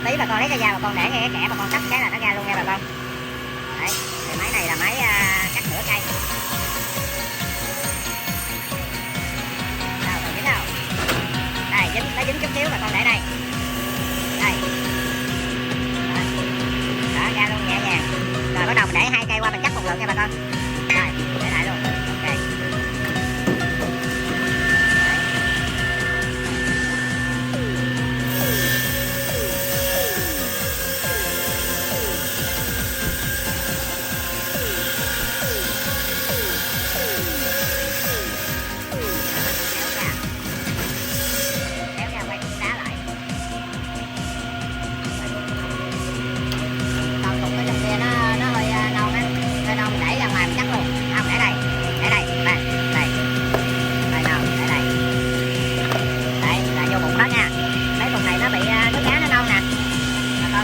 tí bà con lấy cái dao bà con để ngay cái kẽ bà con cắt cái là nó ra luôn nha bà con. Đấy, thì máy này là máy cắt nửa cây. Đâu còn dính đâu. Đây dính, nó dính chút xíu bà con để đây. Đây. Đó, ra luôn nhẹ nhàng. Rồi bắt đầu mình để hai cây qua mình cắt một lượt nha bà con. Rồi, để lại luôn. Ok.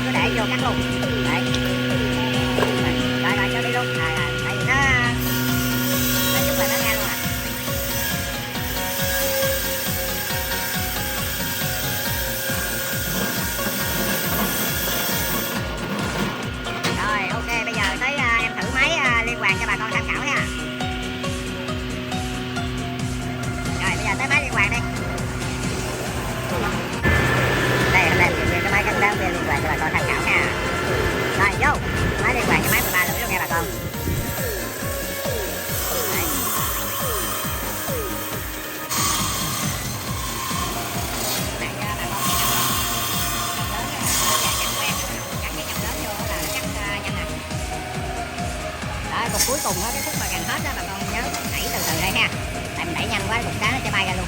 Cứ để vô cắt luôn. Đấy. Rồi cho đi luôn. Tại vì nó chút là nó ra luôn à. Rồi ok, bây giờ tới em thử máy liên hoàn cho bà con tham khảo nha. Rồi bây giờ tới máy liên hoàn đi. Đây em làm cái máy cắt đá liên hoàn cho bà con tham khảo nha. Rồi vô máy liên hoàn cho máy 13 lưỡi luôn nha bà con. Đấy. Đó, cục cuối cùng đó, cái khúc mà gần hết đó bà con nhớ đẩy từ từ đây ha. Tại mình đẩy nhanh quá cục đá nó sẽ bay ra luôn.